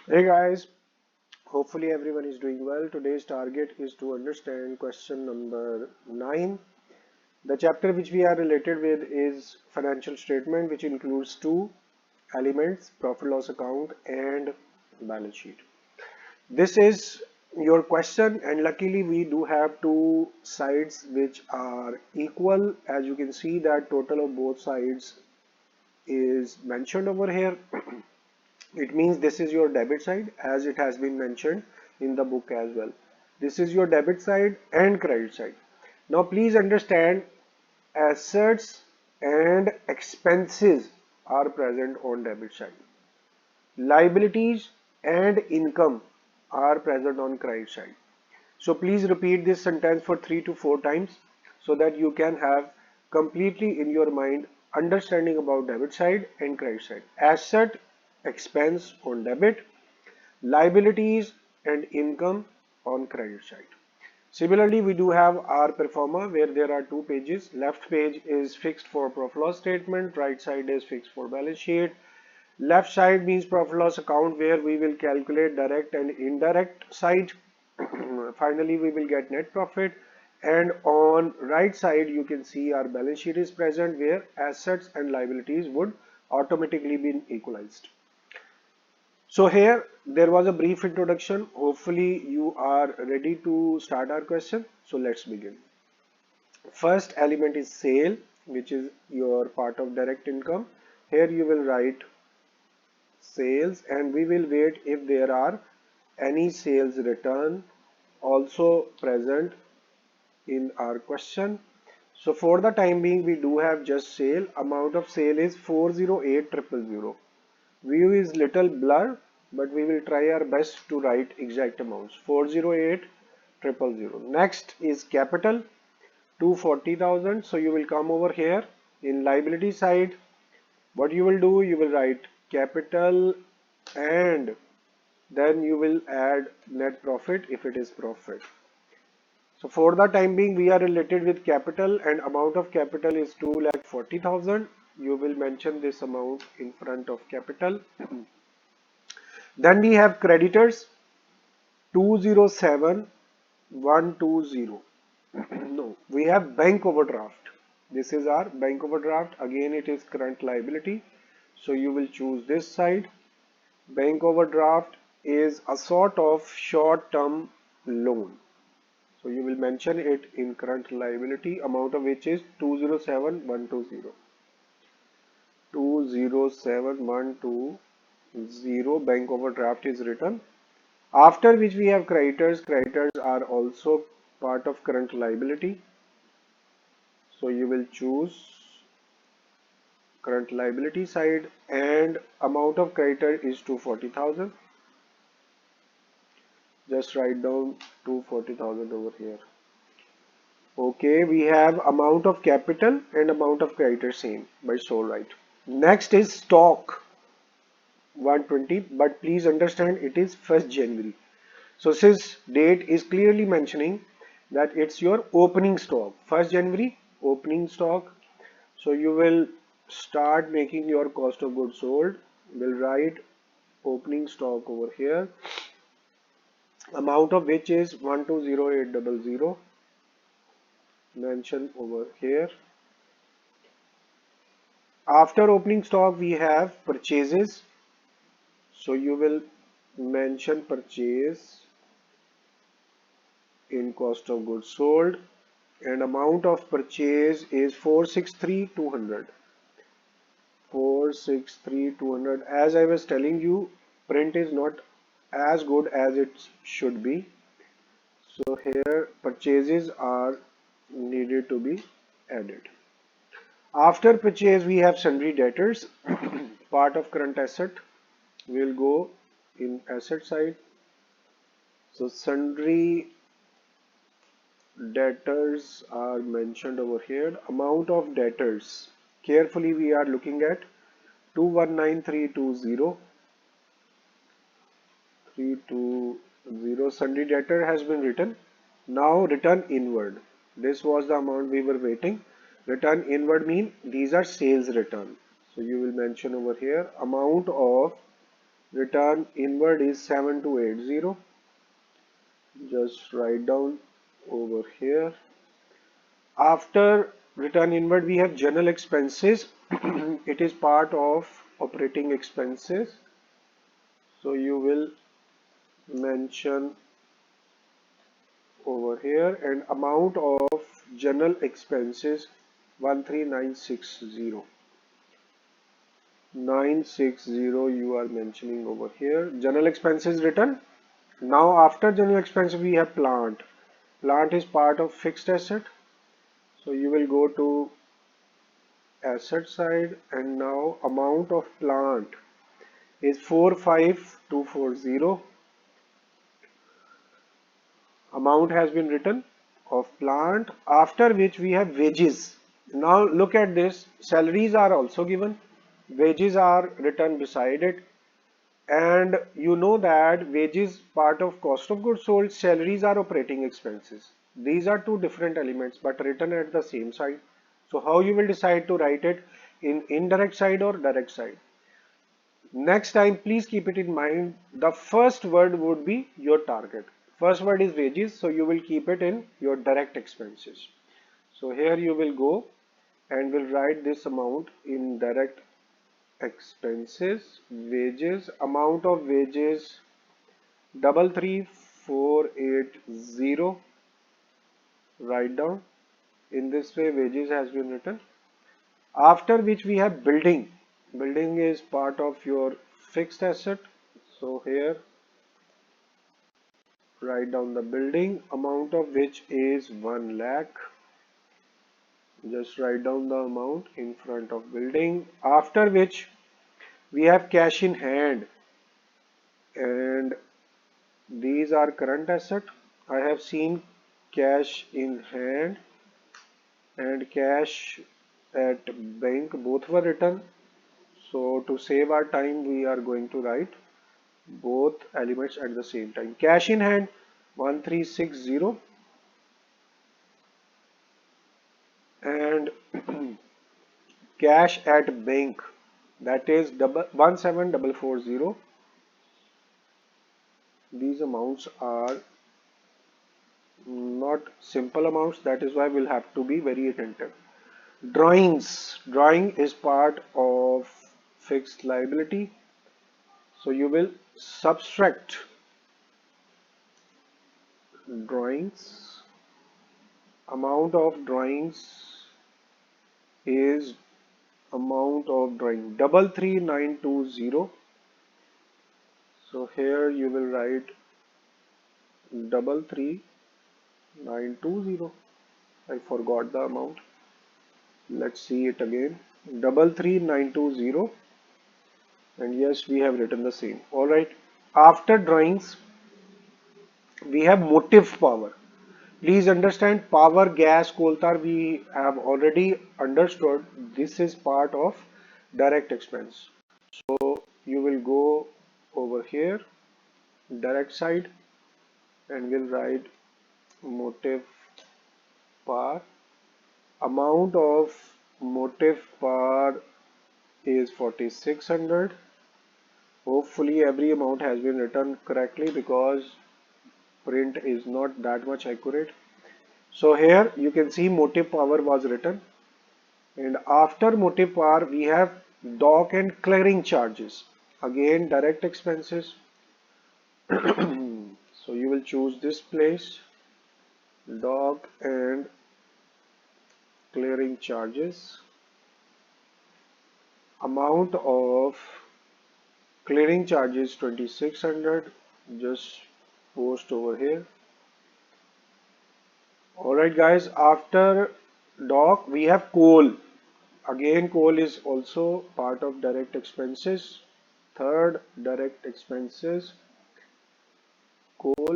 Hey guys, hopefully everyone is doing well. Today's target is to understand question number 9. The chapter which we are related with is financial statement, which includes two elements, profit loss account and balance sheet. This is your question, and luckily we do have two sides which are equal. As you can see that total of both sides is mentioned over here. It means this is your debit side as it has been mentioned in the book as well. This is your debit side and credit side. Now please understand, assets and expenses are present on debit side. Liabilities and income are present on credit side. So please repeat this sentence for 3 to 4 times so that you can have completely in your mind understanding about debit side and credit side. Asset, expense on debit, liabilities and income on credit side. Similarly, we do have our performer where there are two pages. Left page is fixed for profit loss statement, right side is fixed for balance sheet. Left side means profit loss account where we will calculate direct and indirect side. Finally, we will get net profit. And on right side, you can see our balance sheet is present where assets and liabilities would automatically be equalized. So here there was a brief introduction. Hopefully you are ready to start our question. So let's begin. First element is sale, which is your part of direct income. Here you will write sales and we will wait if there are any sales return also present in our question. So for the time being we do have just sale. Amount of sale is 408000. View is little blur, but we will try our best to write exact amounts. 408000. Next is capital 240,000. So you will come over here in liability side. What you will do, you will write capital and then you will add net profit if it is profit. So for the time being, we are related with capital and amount of capital is 2,40,000. You will mention this amount in front of capital. Then we have creditors 207,120. No, we have bank overdraft. This is our bank overdraft. Again, it is current liability. So you will choose this side. Bank overdraft is a sort of short-term loan. So you will mention it in current liability, amount of which is 207,120. 207,120 bank overdraft is written. After which we have creditors. Creditors are also part of current liability. So you will choose current liability side and amount of creditor is 240,000. Just write down 240,000 over here. Okay, we have amount of capital and amount of creditor same, but it's all right. Next is stock 120, but please understand it is 1st January. So since date is clearly mentioning that it's your opening stock, 1st January opening stock. So you will start making your cost of goods sold. We'll write opening stock over here, amount of which is 120,800, mention over here. After opening stock we have purchases. So you will mention purchase in cost of goods sold and amount of purchase is 463,200. 463,200. As I was telling you, print is not as good as it should be. So here purchases are needed to be added. After purchase we have sundry debtors. Part of current asset will go in asset side. So sundry debtors are mentioned over here. Amount of debtors, carefully we are looking at 219,320. 320. Sundry debtor has been written. Now return inward. This was the amount we were waiting. Return inward mean these are sales return. So you will mention over here amount of Return inward is 7280. Just write down over here. After return inward, we have general expenses. It is part of operating expenses. So you will mention over here, and amount of general expenses 13960. 960 you are mentioning over here. General expenses written. Now after general expenses we have plant. Plant is part of fixed asset. So you will go to asset side, and now amount of plant is 45240. Amount has been written of plant, after which we have wages. Now look at this, salaries are also given, wages are written beside it, and you know that wages part of cost of goods sold, salaries are operating expenses. These are two different elements but written at the same side. So how you will decide to write it, in indirect side or direct side? Next time, please keep it in mind, the first word would be your target. First word is wages, so you will keep it in your direct expenses. So here you will go and will write this amount in direct expenses, wages, amount of wages 33480. Write down. In this way, wages has been written. After which we have building. Building is part of your fixed asset. So here write down the building, amount of which is 1 lakh. Just write down the amount in front of building. After which we have cash in hand, and these are current asset. I have seen cash in hand and cash at bank, both were written. So to save our time, we are going to write both elements at the same time. Cash in hand 1360 and cash at bank, that is 17440. These amounts are not simple amounts, that is why we'll have to be very attentive. Drawings. Drawing is part of fixed liability. So you will subtract drawings. Amount of drawings is amount of drawing 33920. So here you will write 33920. I forgot the amount. Let's see it again. 33920. And yes, we have written the same. All right. After drawings, we have motive power. Please understand, power, gas, coal tar, we have already understood. This is part of direct expense. So you will go over here, direct side, and we'll write motive power. Amount of motive power is 4600. Hopefully every amount has been written correctly because print is not that much accurate. So here you can see motive power was written, and after motive power we have dock and clearing charges, again direct expenses. So you will choose this place, dock and clearing charges. Amount of clearing charges 2600. Just post over here. Alright guys, after dock we have coal. Again, coal is also part of direct expenses. Third direct expenses, coal,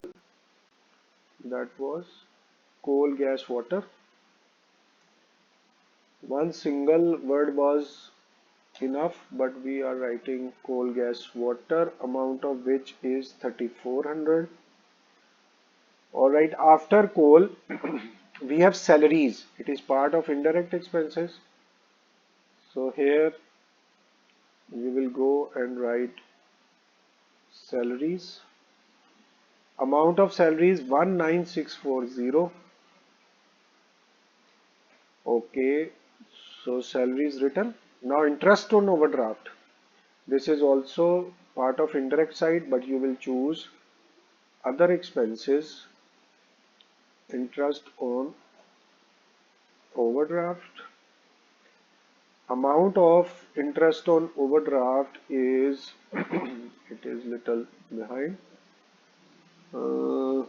that was coal, gas, water. One single word was enough, but we are writing coal, gas, water, amount of which is 3400. Alright, after coal, we have salaries. It is part of indirect expenses. So here you will go and write salaries. Amount of salary is 19640. Okay, so salary is written. Now interest on overdraft. This is also part of indirect side, but you will choose other expenses, interest on overdraft. Amount of interest on overdraft is it is little behind. Uh,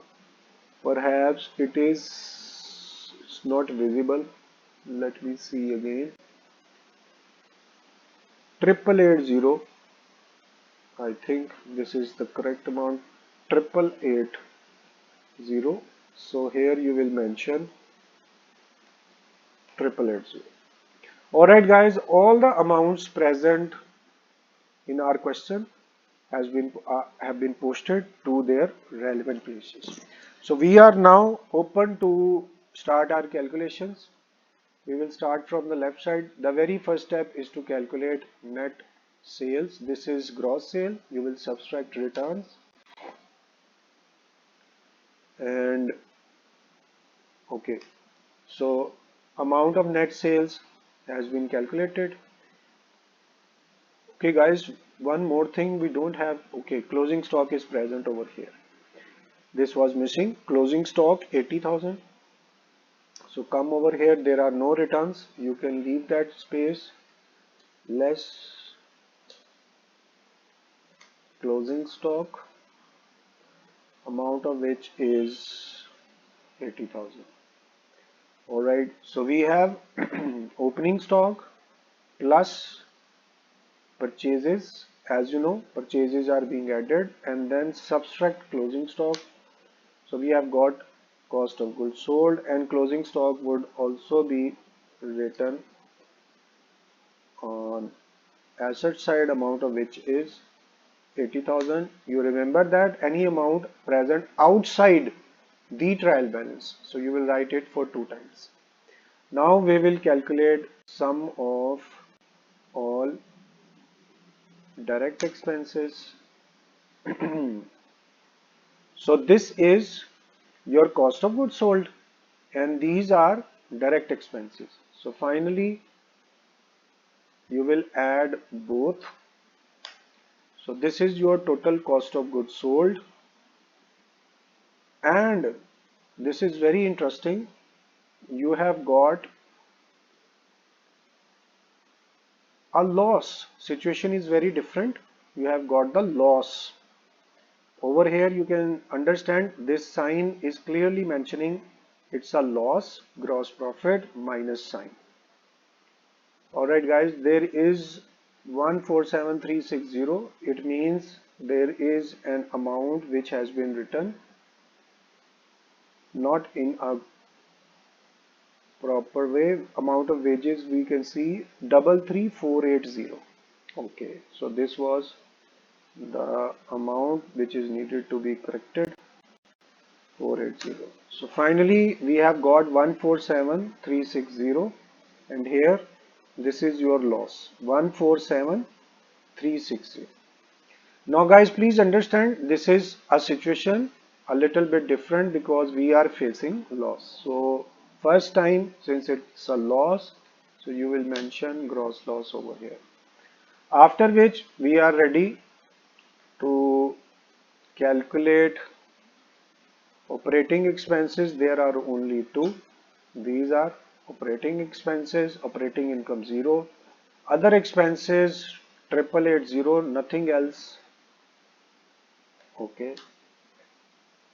Perhaps it's not visible. Let me see again. 8880. I think this is the correct amount. 8880. So here you will mention 8880. Alright guys, all the amounts present in our question have been posted to their relevant places. So we are now open to start our calculations. We will start from the left side. The very first step is to calculate net sales. This is gross sale. You will subtract returns, and okay, so amount of net sales has been calculated. Okay guys, one more thing we don't have. Okay, closing stock is present over here. This was missing. Closing stock 80,000. So come over here, there are no returns. You can leave that space. Less closing stock, amount of which is 80,000. Alright, so we have opening stock plus purchases. As you know, purchases are being added and then subtract closing stock. So we have got cost of goods sold, and closing stock would also be written on asset side, amount of which is 80,000. You remember that any amount present outside the trial balance, so you will write it for 2 times. Now we will calculate sum of all direct expenses. So this is your cost of goods sold, and these are direct expenses. So finally you will add both. So this is your total cost of goods sold, and this is very interesting. You have got a loss. Situation is very different. You have got the loss. Over here you can understand this sign is clearly mentioning it's a loss, gross profit minus sign. Alright guys, there is 147360. It means there is an amount which has been written not in a proper way. Amount of wages we can see 33480. Okay, so this was the amount which is needed to be corrected, 480. So finally we have got 147360, and here this is your loss, 147360. Now guys, please understand this is a situation a little bit different because we are facing loss. So first time, since it's a loss, so you will mention gross loss over here. After which we are ready to calculate operating expenses. There are only 2. These are operating expenses, operating income 0, other expenses 8880, nothing else. Okay.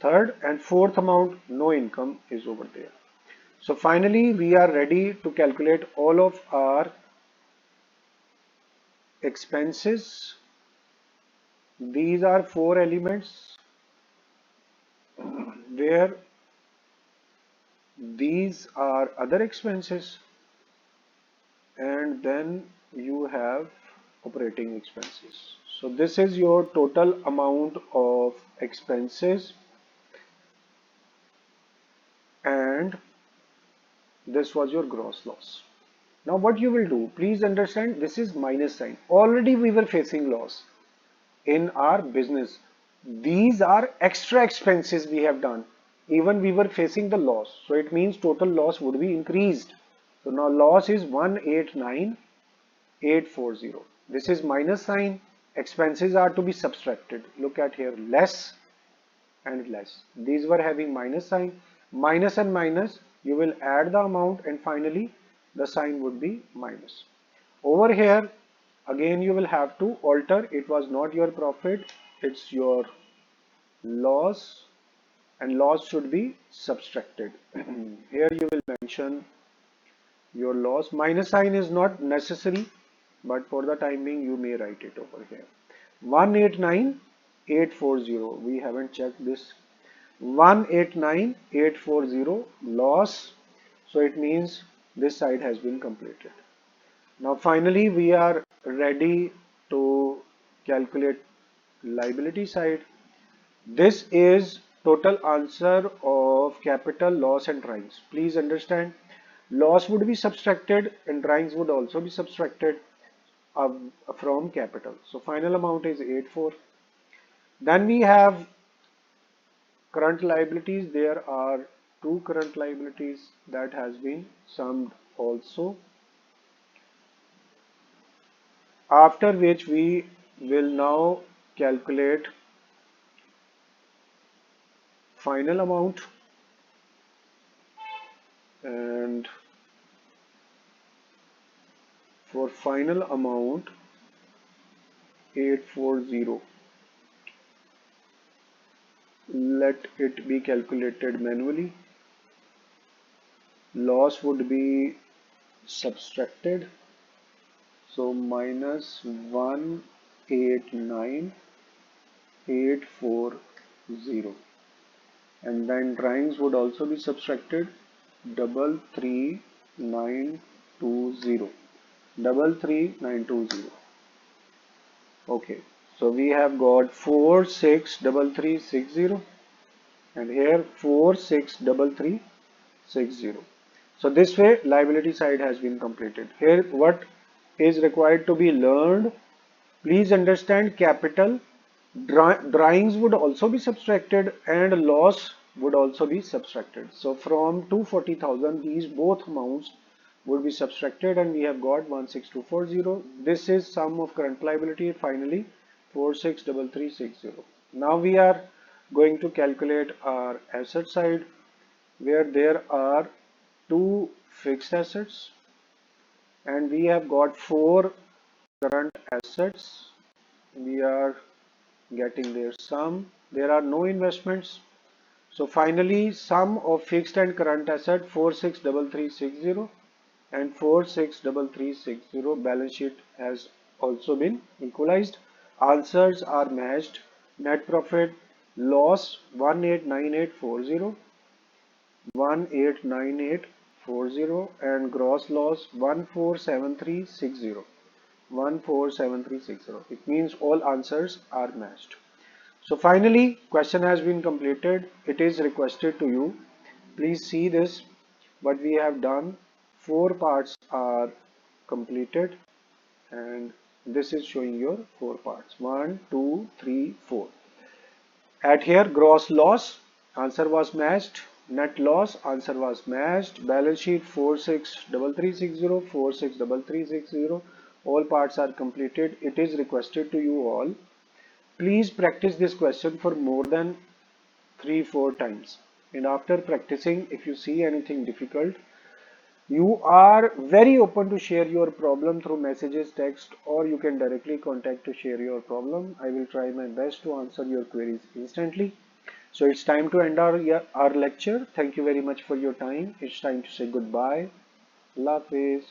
Third and fourth amount, no income is over there. So finally we are ready to calculate all of our expenses. These are 4 elements where these are other expenses, and then you have operating expenses. So this is your total amount of expenses, and this was your gross loss. Now what you will do, please understand, this is minus sign. Already we were facing loss in our business. these are extra expenses we have done. Even we were facing the loss. So it means total loss would be increased. So now loss is 189,840. This is minus sign. Expenses are to be subtracted. Look at here, less and less. These were having minus sign. Minus and minus, you will add the amount and finally the sign would be minus. Over here, again you will have to alter. It was not your profit, it's your loss, and loss should be subtracted. Here you will mention your loss. Minus sign is not necessary, but for the time being you may write it over here. 189,840. We haven't checked this. 189,840 loss. So it means this side has been completed. Now finally we are ready to calculate liability side. This is total answer of capital, loss and drawings. Please understand, loss would be subtracted and drawings would also be subtracted from capital. So final amount is 84. Then we have current liabilities. There are two current liabilities that has been summed also. After which we will now calculate final amount, and for final amount 840, let it be calculated manually. Loss would be subtracted, so minus 189,840, and then drawings would also be subtracted, 33920. Okay, so we have got 463360 and here 463360. So this way liability side has been completed. Here what is required to be learned, please understand capital, drawings would also be subtracted and loss would also be subtracted. So from 240,000 these both amounts would be subtracted and we have got 16240. This is sum of current liability, finally 463360. Now we are going to calculate our asset side, where there are two fixed assets and we have got four current assets. We are getting their sum. There are no investments. So finally sum of fixed and current asset 463360 and 463360. Balance sheet has also been equalized. Answers are matched. Net profit, loss 189840, 189840, and gross loss 147360. 147360. It means all answers are matched. So finally question has been completed. It is requested to you, please see this what we have done. Four parts are completed and this is showing your four parts, 1 2 3 4. At here gross loss, answer was matched. Net loss, answer was matched. Balance sheet 463360, 463360. All parts are completed. It is requested to you all, please practice this question for more than 3-4 times. And after practicing, if you see anything difficult, you are very open to share your problem through messages, text, or you can directly contact to share your problem. I will try my best to answer your queries instantly. So it's time to end our lecture. Thank you very much for your time. It's time to say goodbye. Allah Hafiz.